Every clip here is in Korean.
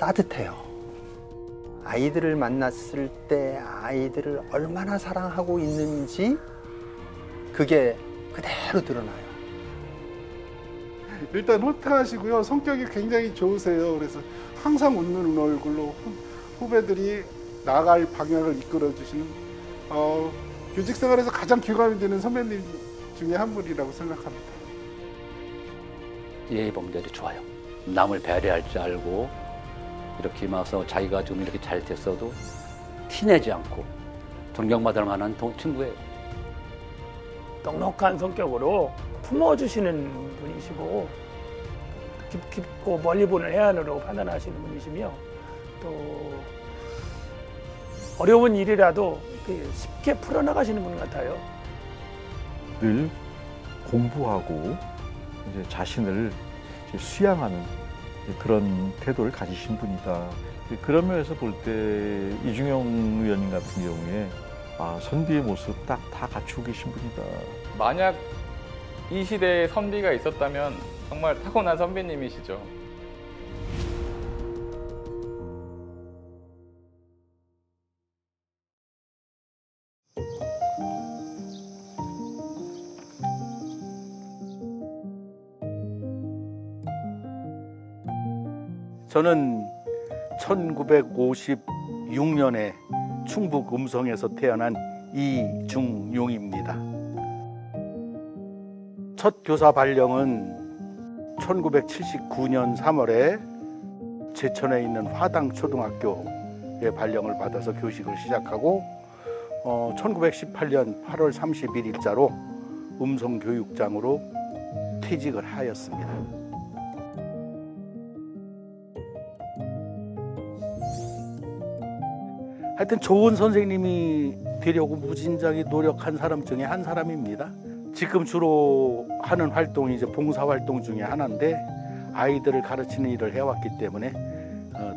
따뜻해요. 아이들을 만났을 때 아이들을 얼마나 사랑하고 있는지 그게 그대로 드러나요. 일단 호탕하시고요. 성격이 굉장히 좋으세요. 그래서 항상 웃는 얼굴로 후배들이 나아갈 방향을 이끌어주시는 교직 생활에서 가장 귀감이 되는 선배님 중에 한 분이라고 생각합니다. 예의범절이 좋아요. 남을 배려할 줄 알고 이렇게 임해서 자기가 좀 이렇게 잘 됐어도 티내지 않고 존경받을 만한 친구예요. 넉넉한 성격으로 품어주시는 분이시고 깊고 멀리 보는 해안으로 판단하시는 분이시며 또 어려운 일이라도 쉽게 풀어나가시는 분 같아요. 늘 공부하고 이제 자신을 수양하는 그런 태도를 가지신 분이다. 그런 면에서 볼 때 이중영 의원님 같은 경우에 선비의 모습 딱 다 갖추고 계신 분이다. 만약 이 시대에 선비가 있었다면 정말 타고난 선비님이시죠. 저는 1956년에 충북 음성에서 태어난 이중용입니다. 첫 교사 발령은 1979년 3월에 제천에 있는 화당초등학교에 발령을 받아서 교식을 시작하고 1918년 8월 31일자로 음성교육장으로 퇴직을 하였습니다. 하여튼 좋은 선생님이 되려고 무진장이 노력한 사람 중에 한 사람입니다. 지금 주로 하는 활동이 이제 봉사활동 중에 하나인데 아이들을 가르치는 일을 해왔기 때문에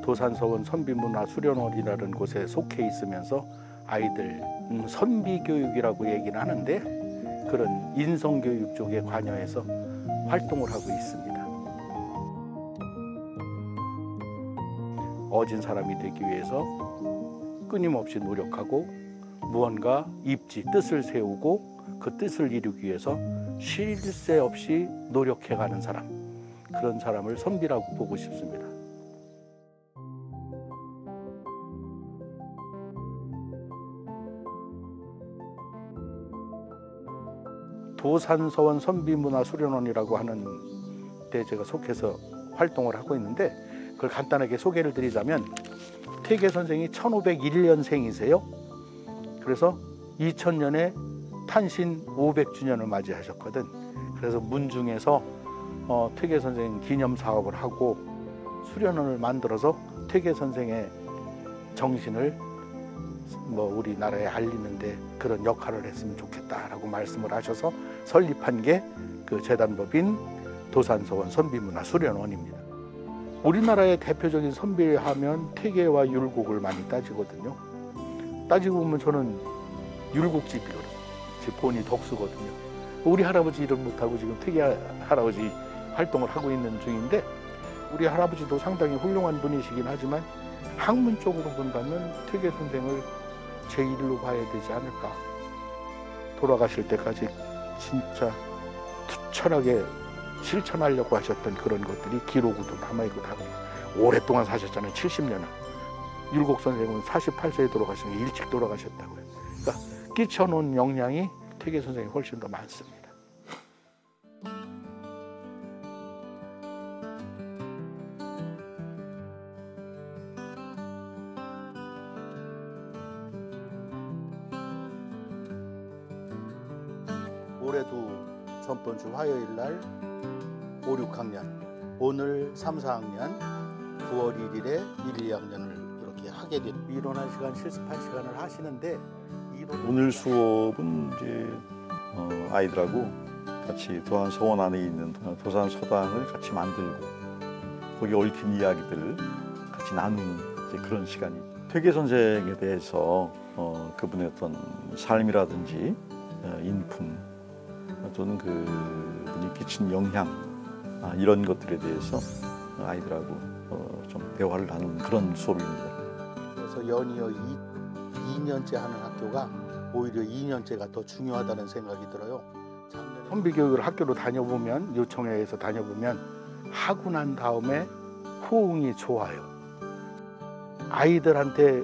도산서원 선비문화수련원이라는 곳에 속해 있으면서 아이들 선비교육이라고 얘기는 하는데 그런 인성교육 쪽에 관여해서 활동을 하고 있습니다. 어진 사람이 되기 위해서 끊임없이 노력하고 무언가 입지, 뜻을 세우고 그 뜻을 이루기 위해서 쉴 새 없이 노력해가는 사람, 그런 사람을 선비라고 보고 싶습니다. 도산서원 선비문화수련원이라고 하는 데 제가 속해서 활동을 하고 있는데 그걸 간단하게 소개를 드리자면 태계 선생이 1501년생이세요. 그래서 2000년에 탄신 500주년을 맞이하셨거든. 그래서 문중에서 태계 선생 기념 사업을 하고 수련원을 만들어서 태계 선생의 정신을 우리나라에 알리는데 그런 역할을 했으면 좋겠다라고 말씀을 하셔서 설립한 게 그 재단법인 도산서원 선비문화수련원입니다. 우리나라의 대표적인 선비하면 태계와 율곡을 많이 따지거든요. 따지고 보면 저는 율곡집이거든요. 제 본이 덕수거든요. 우리 할아버지 이름 못하고 지금 태계 할아버지 활동을 하고 있는 중인데 우리 할아버지도 상당히 훌륭한 분이시긴 하지만 학문 쪽으로 본다면 태계 선생을 제1로 봐야 되지 않을까. 돌아가실 때까지 진짜 투철하게 실천하려고 하셨던 그런 것들이 기록으로 남아있고 오랫동안 사셨잖아요. 70년을. 율곡 선생님은 48세에 돌아가시면 일찍 돌아가셨다고요. 그러니까 끼쳐놓은 영향이 태계 선생님이 훨씬 더 많습니다. 올해도 전번 주 화요일 날 5, 6학년, 오늘 3, 4학년, 9월 1일에 1, 2학년을 이렇게 하게 된 이론한 시간, 실습한 시간을 하시는데 오늘 수업은 이제 아이들하고 같이 도산서원 안에 있는 도산서당을 같이 만들고 거기에 얽힌 이야기들을 같이 나누는 이제 그런 시간이죠. 퇴계 선생에 대해서 그분의 어떤 삶이라든지 인품 또는 그분이 끼친 영향 이런 것들에 대해서 아이들하고 좀 대화를 하는 그런 수업입니다. 그래서 연이어 2년째 하는 학교가 오히려 2년째가 더 중요하다는 생각이 들어요. 선비교육을 학교로 다녀보면, 요청회에서 다녀보면 하고 난 다음에 호응이 좋아요. 아이들한테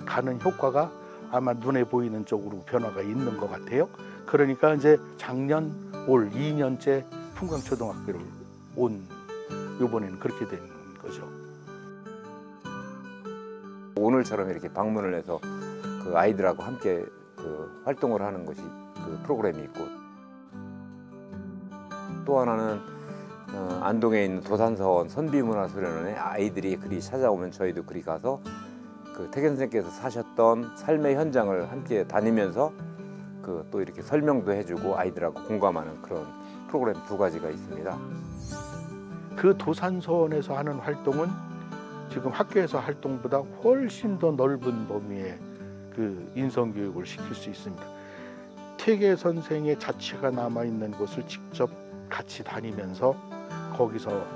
가는 효과가 아마 눈에 보이는 쪽으로 변화가 있는 것 같아요. 그러니까 이제 작년 올 2년째 풍광초등학교를 온 이번에는 그렇게 된 거죠. 오늘처럼 이렇게 방문을 해서 그 아이들하고 함께 그 활동을 하는 것이 그 프로그램이 있고, 또 하나는 안동에 있는 도산서원 선비문화수련원에 아이들이 그리 찾아오면 저희도 그리 가서 그 태견 선생님께서 사셨던 삶의 현장을 함께 다니면서 그 또 이렇게 설명도 해주고 아이들하고 공감하는 그런 프로그램 2가지가 있습니다. 그 도산서원에서 하는 활동은 지금 학교에서 활동보다 훨씬 더 넓은 범위의 그 인성교육을 시킬 수 있습니다. 태계 선생의 자취가 남아있는 곳을 직접 같이 다니면서 거기서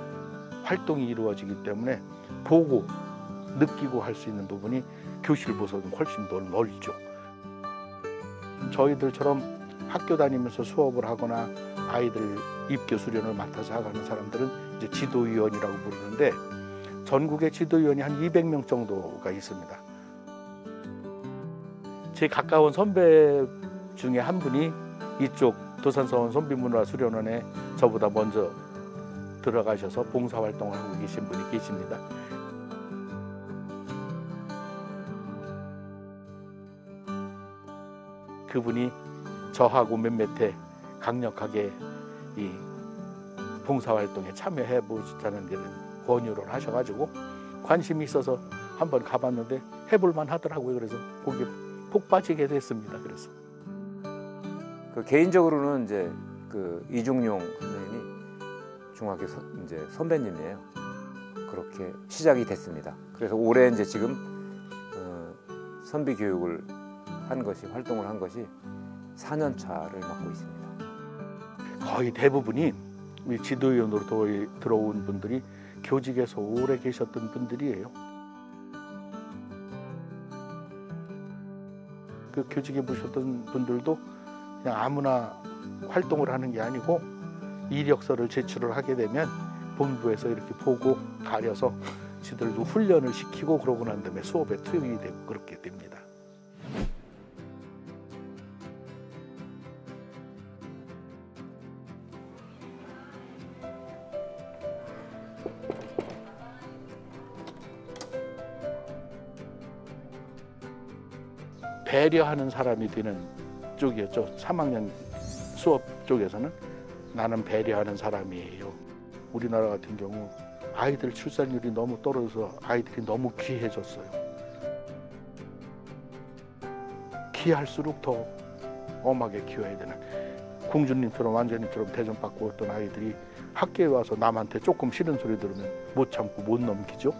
활동이 이루어지기 때문에 보고 느끼고 할 수 있는 부분이 교실보다는 훨씬 더 넓죠. 저희들처럼 학교 다니면서 수업을 하거나 아이들 입교 수련을 맡아서 하는 사람들은 이제 지도위원이라고 부르는데, 전국에 지도위원이 한 200명 정도가 있습니다. 제 가까운 선배 중에 한 분이 이쪽 도산서원 선비문화수련원에 저보다 먼저 들어가셔서 봉사활동을 하고 계신 분이 계십니다. 그분이 저하고 몇몇해 강력하게 이 봉사활동에 참여해 보자는 그런 권유를 하셔가지고 관심이 있어서 한번 가봤는데 해볼만 하더라고요. 그래서 거기에 푹 빠지게 됐습니다. 그래서 그 개인적으로는 이제 그 이중용 선생님이 중학교 이제 선배님이에요. 그렇게 시작이 됐습니다. 그래서 올해 이제 지금 선비 교육을 한 것이, 활동을 한 것이 4년 차를 맡고 있습니다. 거의 대부분이 우리 지도위원으로 들어온 분들이 교직에서 오래 계셨던 분들이에요. 그 교직에 모셨던 분들도 그냥 아무나 활동을 하는 게 아니고 이력서를 제출을 하게 되면 본부에서 이렇게 보고 가려서 지들도 훈련을 시키고 그러고 난 다음에 수업에 투입이 되고 그렇게 됩니다. 배려하는 사람이 되는 쪽이었죠. 3학년 수업 쪽에서는 나는 배려하는 사람이에요. 우리나라 같은 경우 아이들 출산율이 너무 떨어져서 아이들이 너무 귀해졌어요. 귀할수록 더 엄하게 키워야 되는, 공주님처럼 완전님처럼 대접받고 어떤 아이들이 학교에 와서 남한테 조금 싫은 소리 들으면 못 참고 못 넘기죠.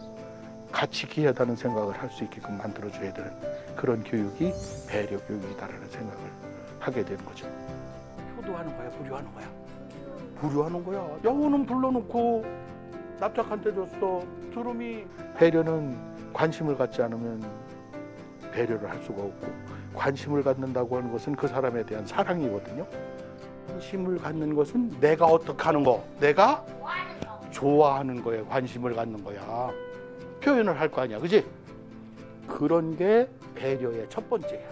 같이 귀하다는 생각을 할 수 있게끔 만들어줘야 되는 그런 교육이 배려 교육이다라는 생각을 하게 되는 거죠. 효도하는 거야, 불효하는 거야? 불효하는 거야. 여우는 불러놓고 납작한테 줬어. 두루미. 배려는 관심을 갖지 않으면 배려를 할 수가 없고, 관심을 갖는다고 하는 것은 그 사람에 대한 사랑이거든요. 관심을 갖는 것은 내가 어떻게 하는 거, 내가 좋아하는 거에 관심을 갖는 거야. 표현을 할 거 아니야, 그지? 그런 게 배려의 첫 번째야.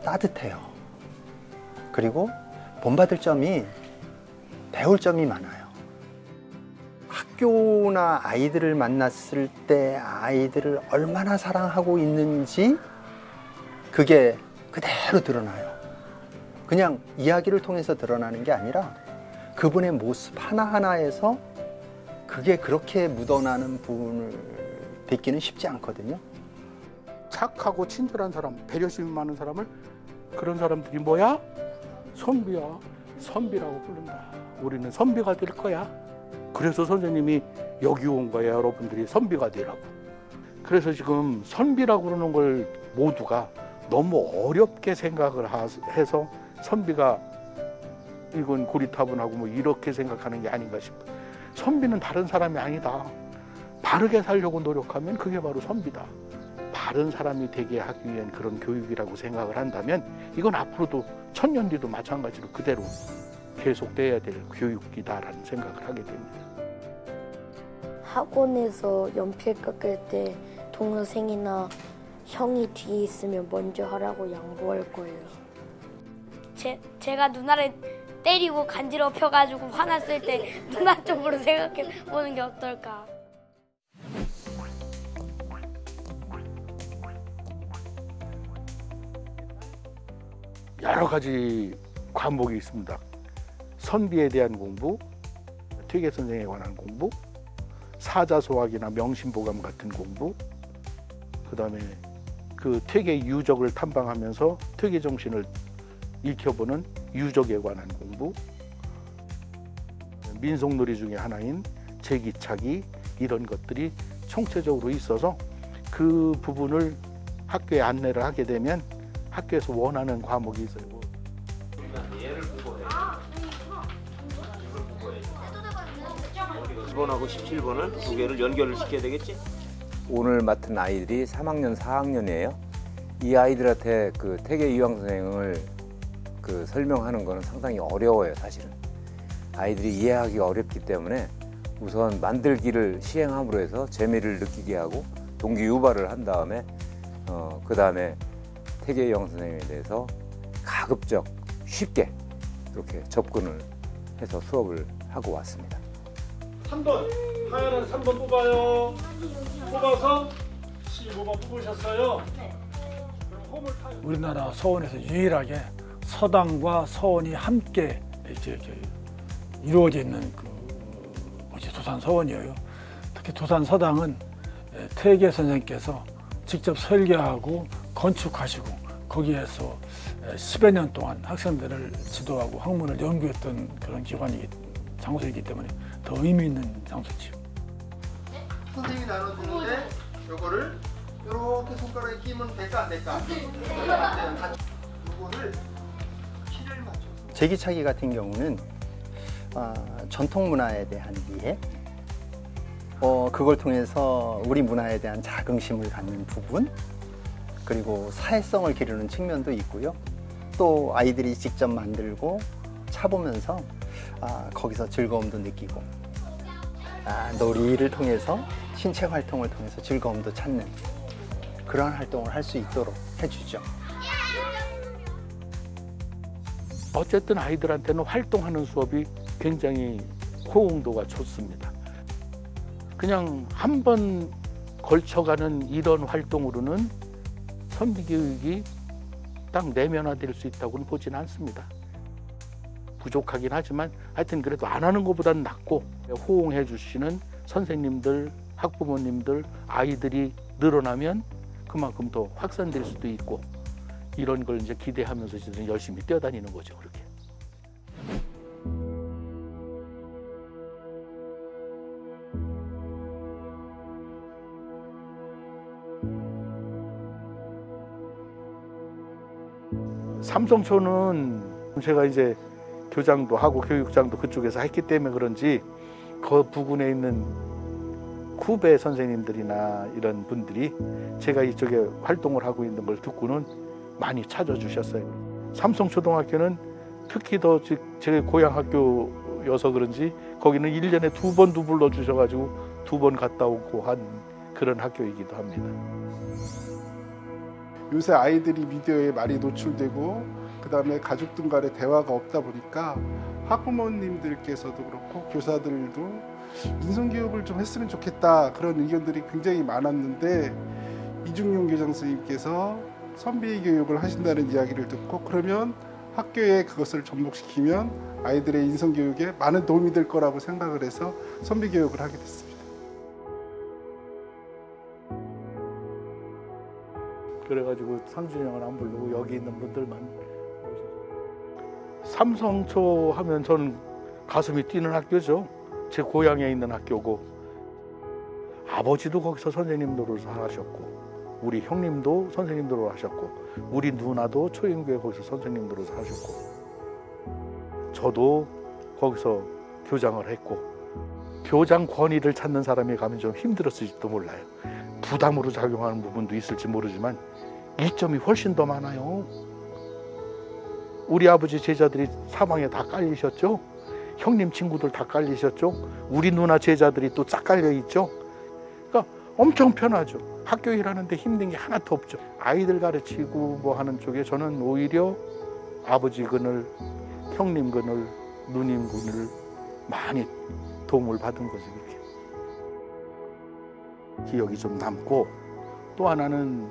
따뜻해요. 그리고 본받을 점이, 배울 점이 많아요. 학교나 아이들을 만났을 때 아이들을 얼마나 사랑하고 있는지 그게 그대로 드러나요. 그냥 이야기를 통해서 드러나는 게 아니라 그분의 모습 하나하나에서 그게 그렇게 묻어나는 부분을 뵙기는 쉽지 않거든요. 착하고 친절한 사람, 배려심이 많은 사람을, 그런 사람들이 뭐야? 선비야. 선비라고 부른다. 우리는 선비가 될 거야. 그래서 선생님이 여기 온 거야. 여러분들이 선비가 되라고. 그래서 지금 선비라고 그러는 걸 모두가 너무 어렵게 생각을 해서 선비가 이건 고리타분하고 뭐 이렇게 생각하는 게 아닌가 싶어요. 선비는 다른 사람이 아니다. 바르게 살려고 노력하면 그게 바로 선비다. 바른 사람이 되게 하기 위한 그런 교육이라고 생각을 한다면 이건 앞으로도 천년 뒤도 마찬가지로 그대로 계속돼야 될 교육이다라는 생각을 하게 됩니다. 학원에서 연필 깎을 때 동생이나 형이 뒤에 있으면 먼저 하라고 양보할 거예요. 제가 누나를 때리고 간지럽혀가지고 화났을 때 누나 쪽으로 생각해 보는 게 어떨까. 여러 가지 과목이 있습니다. 선비에 대한 공부, 퇴계 선생에 관한 공부, 사자소학이나 명심보감 같은 공부, 그다음에 그 퇴계 유적을 탐방하면서 퇴계 정신을 익혀보는 유적에 관한 공부, 민속놀이 중에 하나인 제기차기 이런 것들이 총체적으로 있어서 그 부분을 학교에 안내를 하게 되면 학교에서 원하는 과목이 있어요. 얘를 보고 해. 이걸 보고 해. 2번하고 17번을 두 개를 연결을 시켜야 되겠지? 오늘 맡은 아이들이 3학년, 4학년이에요. 이 아이들한테 그 퇴계 이황 선생을 그 설명하는 거는 상당히 어려워요, 사실은. 아이들이 이해하기 어렵기 때문에 우선 만들기를 시행함으로 해서 재미를 느끼게 하고 동기 유발을 한 다음에 그 다음에 퇴계 이황 선생님에 대해서 가급적 쉽게 이렇게 접근을 해서 수업을 하고 왔습니다. 3번 하얀은 3번 뽑아요. 뽑아서 15번 뽑으셨어요? 네. 우리나라 서원에서 유일하게 서당과 서원이 함께 이렇게 이루어져 있는 그 도산 서원이에요. 특히 도산 서당은 퇴계 선생님께서 직접 설계하고 건축하시고 거기에서 10여 년 동안 학생들을 지도하고 학문을 연구했던 그런 장소이기 때문에 더 의미 있는 장소지요. 선생님이 나눠주는데 요거를 이렇게 손가락에 끼면 될까 안 될까? 요거를 키를 맞춰서. 제기차기 같은 경우는 전통 문화에 대한 이해, 그걸 통해서 우리 문화에 대한 자긍심을 갖는 부분, 그리고 사회성을 기르는 측면도 있고요. 또 아이들이 직접 만들고 차보면서 거기서 즐거움도 느끼고, 놀이를 통해서 신체 활동을 통해서 즐거움도 찾는 그런 활동을 할 수 있도록 해주죠. 어쨌든 아이들한테는 활동하는 수업이 굉장히 호응도가 좋습니다. 그냥 한 번 걸쳐가는 이런 활동으로는 선비교육이 딱 내면화될 수 있다고는 보진 않습니다. 부족하긴 하지만 하여튼 그래도 안 하는 것보다는 낫고, 호응해 주시는 선생님들, 학부모님들, 아이들이 늘어나면 그만큼 더 확산될 수도 있고, 이런 걸 이제 기대하면서 저는 열심히 뛰어다니는 거죠, 그렇게. 삼성초는 제가 이제 교장도 하고 교육장도 그쪽에서 했기 때문에 그런지 그 부근에 있는 후배 선생님들이나 이런 분들이 제가 이쪽에 활동을 하고 있는 걸 듣고는 많이 찾아주셨어요. 삼성초등학교는 특히 더 제 고향 학교여서 그런지 거기는 1년에 2번도 불러주셔가지고 2번 갔다 오고 한 그런 학교이기도 합니다. 요새 아이들이 미디어에 많이 노출되고 그다음에 가족들 간의 대화가 없다 보니까 학부모님들께서도 그렇고 교사들도 인성교육을 좀 했으면 좋겠다 그런 의견들이 굉장히 많았는데 이중용 교장 선생님께서 선비 교육을 하신다는 이야기를 듣고 그러면 학교에 그것을 접목시키면 아이들의 인성교육에 많은 도움이 될 거라고 생각을 해서 선비 교육을 하게 됐습니다. 그래가지고 상준이 형은 안 부르고 여기 있는 분들만. 삼성초 하면 전 가슴이 뛰는 학교죠. 제 고향에 있는 학교고, 아버지도 거기서 선생님 노릇을 하셨고, 우리 형님도 선생님 노릇을 하셨고, 우리 누나도 초인교회 거기서 선생님 노릇을 하셨고, 저도 거기서 교장을 했고, 교장 권위를 찾는 사람이 가면 좀 힘들었을지도 몰라요. 부담으로 작용하는 부분도 있을지 모르지만 이점이 훨씬 더 많아요. 우리 아버지 제자들이 사방에 다 깔리셨죠? 형님 친구들 다 깔리셨죠? 우리 누나 제자들이 또 쫙 깔려 있죠? 그러니까 엄청 편하죠. 학교 일하는데 힘든 게 하나도 없죠. 아이들 가르치고 뭐 하는 쪽에 저는 오히려 아버지 그늘, 형님 그늘, 누님 그늘 많이 도움을 받은 거죠. 이렇게 기억이 좀 남고, 또 하나는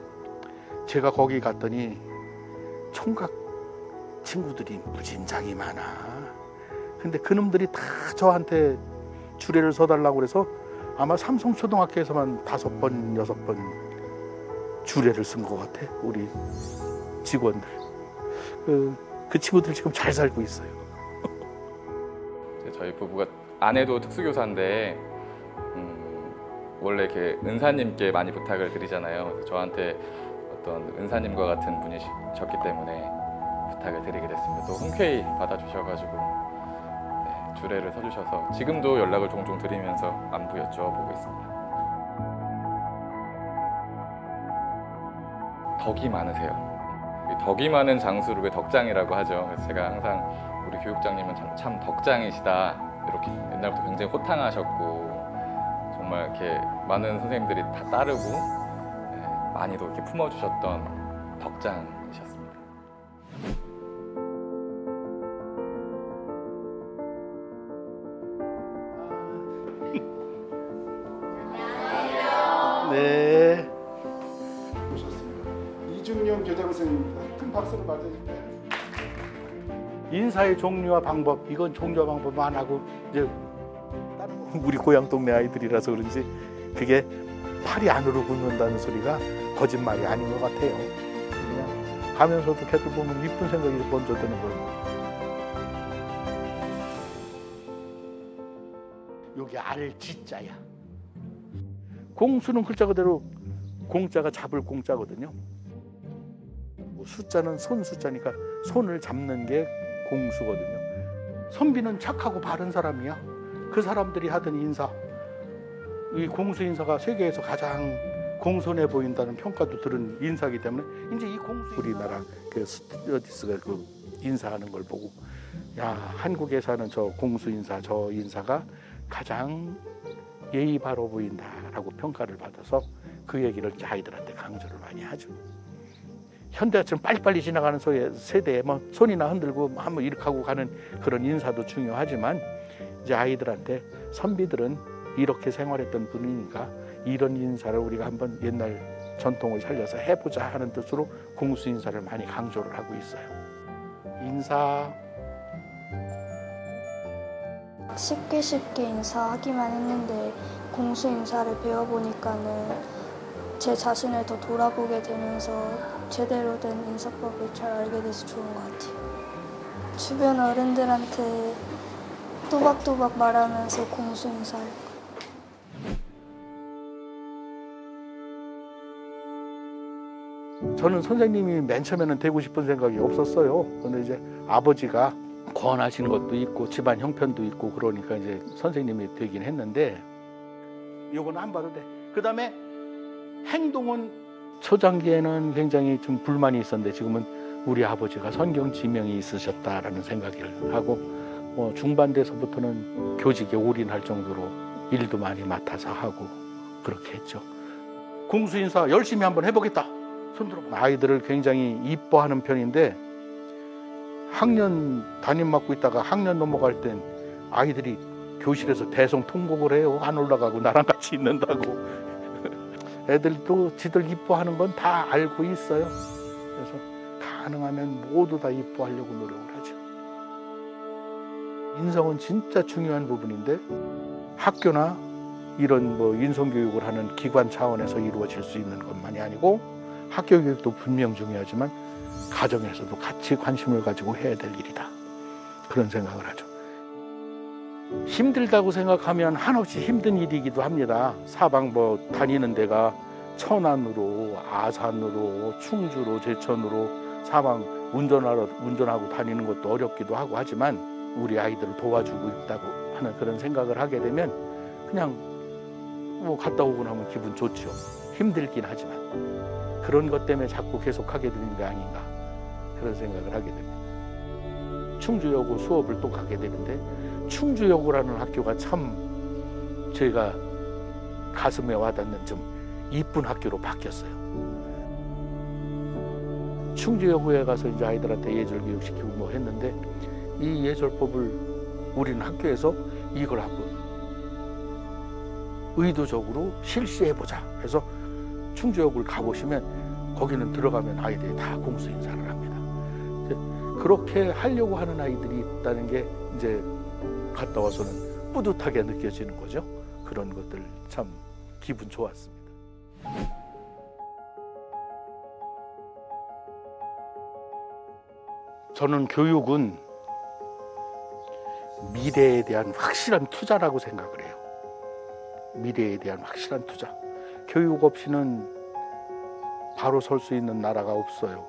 제가 거기 갔더니 총각 친구들이 무진장이 많아. 근데 그놈들이 다 저한테 주례를 서달라고 그래서 아마 삼성초등학교에서만 5번, 6번 주례를 쓴 것 같아. 우리 직원들. 그 친구들 지금 잘 살고 있어요. 저희 부부가 아내도 특수교사인데 원래 이렇게 은사님께 많이 부탁을 드리잖아요. 그래서 저한테 어떤 은사님과 같은 분이셨기 때문에 부탁을 드리게 됐습니다. 또 흔쾌히 받아주셔가지고 네, 주례를 서주셔서 지금도 연락을 종종 드리면서 안부 여쭤보고 있습니다. 덕이 많으세요. 이 덕이 많은 장수를 왜 덕장이라고 하죠. 그래서 제가 항상 우리 교육장님은 참 덕장이시다, 이렇게 옛날부터 굉장히 호탕하셨고 정말 이렇게 많은 선생님들이 다 따르고 많이도 이렇게 품어주셨던 덕장이셨습니다. 네. 오셨습니다. 이중용 교장선생님입니다. 큰 박수를 맞아주세요. 인사의 종류와 방법, 이건 종류와 방법만 하고 이제 우리 고향 동네 아이들이라서 그런지 그게 팔이 안으로 굳는다는 소리가 거짓말이 아닌 것 같아요. 그냥 가면서도 걔들 보면 이쁜 생각이 먼저 드는 거예요. 여기 알지자야. 공수는 글자 그대로 공자가 잡을 공자거든요. 숫자는 손 숫자니까 손을 잡는 게 공수거든요. 선비는 착하고 바른 사람이야. 그 사람들이 하던 인사, 이 공수 인사가 세계에서 가장 공손해 보인다는 평가도 들은 인사이기 때문에 이제 이 공수 우리나라 그 스튜어디스가 그 인사하는 걸 보고 야, 한국에 사는 저 공수 인사, 저 인사가 가장 예의 바로 보인다라고 평가를 받아서 그 얘기를 아이들한테 강조를 많이 하죠. 현대처럼 빨리빨리 지나가는 세대에 뭐 손이나 흔들고 한번 이렇게 하고 가는 그런 인사도 중요하지만 이제 아이들한테 선비들은 이렇게 생활했던 분이니까 이런 인사를 우리가 한번 옛날 전통을 살려서 해보자 하는 뜻으로 공수 인사를 많이 강조를 하고 있어요. 인사. 쉽게 인사하기만 했는데 공수 인사를 배워보니까는 제 자신을 더 돌아보게 되면서 제대로 된 인사법을 잘 알게 돼서 좋은 것 같아요. 주변 어른들한테 또박또박 말하면서 공수 인사할 거예요. 저는 선생님이 맨 처음에는 되고 싶은 생각이 없었어요. 근데 이제 아버지가 권하시는 것도 있고 집안 형편도 있고 그러니까 이제 선생님이 되긴 했는데 요거는 안 봐도 돼. 그 다음에 행동은 초장기에는 굉장히 좀 불만이 있었는데 지금은 우리 아버지가 선경 지명이 있으셨다라는 생각을 하고 중반 돼서부터는 교직에 올인할 정도로 일도 많이 맡아서 하고 그렇게 했죠. 공수 인사 열심히 한번 해보겠다. 손들어. 아이들을 굉장히 이뻐하는 편인데 학년 담임 맡고 있다가 학년 넘어갈 땐 아이들이 교실에서 대성 통곡을 해요. 안 올라가고 나랑 같이 있는다고. 애들도 지들 이뻐하는 건 다 알고 있어요. 그래서 가능하면 모두 다 이뻐하려고 노력을 하죠. 인성은 진짜 중요한 부분인데 학교나 이런 뭐 인성교육을 하는 기관 차원에서 이루어질 수 있는 것만이 아니고 학교 교육도 분명 중요하지만 가정에서도 같이 관심을 가지고 해야 될 일이다. 그런 생각을 하죠. 힘들다고 생각하면 한없이 힘든 일이기도 합니다. 사방 뭐 다니는 데가 천안으로, 아산으로, 충주로, 제천으로 사방 운전하고 다니는 것도 어렵기도 하고 하지만 우리 아이들을 도와주고 있다고 하는 그런 생각을 하게 되면 그냥 뭐 갔다 오고 나면 기분 좋죠. 힘들긴 하지만 그런 것 때문에 자꾸 계속하게 되는 게 아닌가 그런 생각을 하게 됩니다. 충주여고 수업을 또 가게 되는데 충주여고라는 학교가 참 제가 가슴에 와닿는 좀 이쁜 학교로 바뀌었어요. 충주여고에 가서 이제 아이들한테 예절 교육 시키고 뭐 했는데 이 예절법을 우리는 학교에서 이걸 한번 의도적으로 실시해보자 해서 충주여고를 가보시면 거기는 들어가면 아이들이 다 공수 인사를 합니다. 그렇게 하려고 하는 아이들이 있다는 게 이제 갔다 와서는 뿌듯하게 느껴지는 거죠. 그런 것들 참 기분 좋았습니다. 저는 교육은 미래에 대한 확실한 투자라고 생각을 해요. 미래에 대한 확실한 투자. 교육 없이는 바로 설 수 있는 나라가 없어요.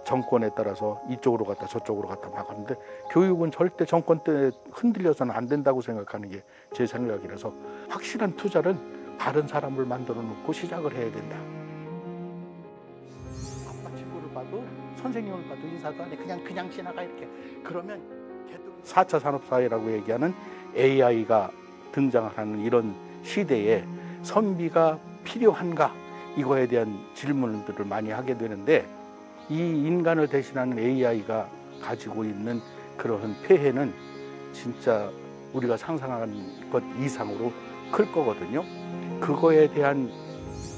정권에 따라서 이쪽으로 갔다 저쪽으로 갔다 막 하는데 교육은 절대 정권 때 흔들려서는 안 된다고 생각하는 게 제 생각이라서 확실한 투자는 바른 사람을 만들어 놓고 시작을 해야 된다. 아빠 친구를 봐도 선생님을 봐도 인사도 안 해. 그냥 지나가 이렇게. 그러면 4차 산업사회라고 얘기하는 AI가 등장하는 이런 시대에 선비가 필요한가 이거에 대한 질문들을 많이 하게 되는데 이 인간을 대신하는 AI가 가지고 있는 그러한 폐해는 진짜 우리가 상상한 것 이상으로 클 거거든요. 그거에 대한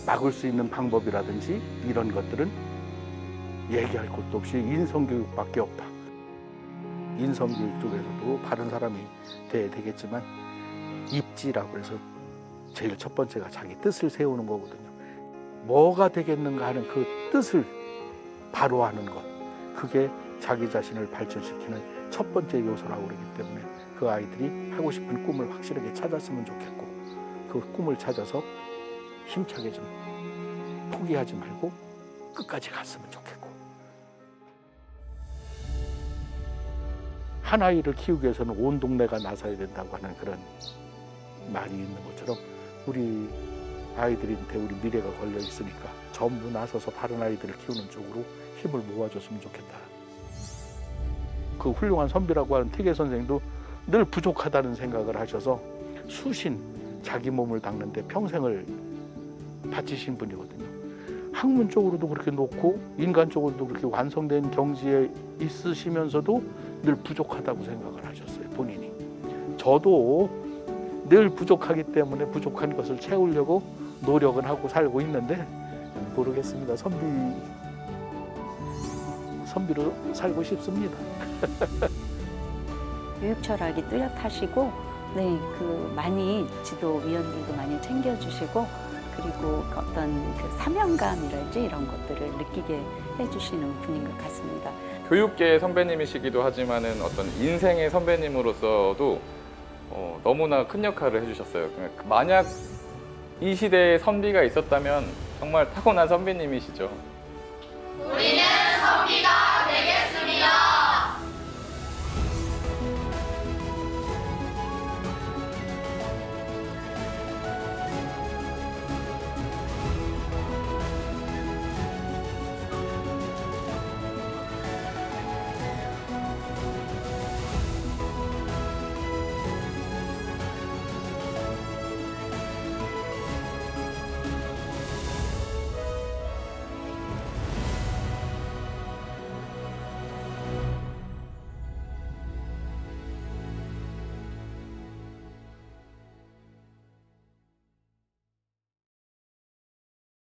막을 수 있는 방법이라든지 이런 것들은 얘기할 것도 없이 인성교육밖에 없다. 인성교육 쪽에서도 바른 사람이 돼야 되겠지만 입지라고 해서 제일 첫 번째가 자기 뜻을 세우는 거거든요. 뭐가 되겠는가 하는 그 뜻을 바로 하는 것, 그게 자기 자신을 발전시키는 첫 번째 요소라고 그러기 때문에 그 아이들이 하고 싶은 꿈을 확실하게 찾았으면 좋겠고 그 꿈을 찾아서 힘차게 좀 포기하지 말고 끝까지 갔으면 좋겠고 한 아이를 키우기 위해서는 온 동네가 나서야 된다고 하는 그런 말이 있는 것처럼 우리 아이들한테 우리 미래가 걸려 있으니까 전부 나서서 바른 아이들을 키우는 쪽으로 힘을 모아줬으면 좋겠다. 그 훌륭한 선비라고 하는 태계 선생도 늘 부족하다는 생각을 하셔서 수신 자기 몸을 닦는데 평생을 바치신 분이거든요. 학문 쪽으로도 그렇게 놓고 인간 쪽으로도 그렇게 완성된 경지에 있으시면서도 늘 부족하다고 생각을 하셨어요, 본인이. 저도 늘 부족하기 때문에 부족한 것을 채우려고 노력은 하고 살고 있는데 모르겠습니다. 선비로 살고 싶습니다. 교육 철학이 뚜렷하시고, 네, 많이 지도위원들도 많이 챙겨주시고, 그리고 어떤 그 사명감이랄지 이런 것들을 느끼게 해주시는 분인 것 같습니다. 교육계의 선배님이시기도 하지만은 어떤 인생의 선배님으로서도 너무나 큰 역할을 해주셨어요. 만약 이 시대에 선비가 있었다면 정말 타고난 선배님이시죠. 우리는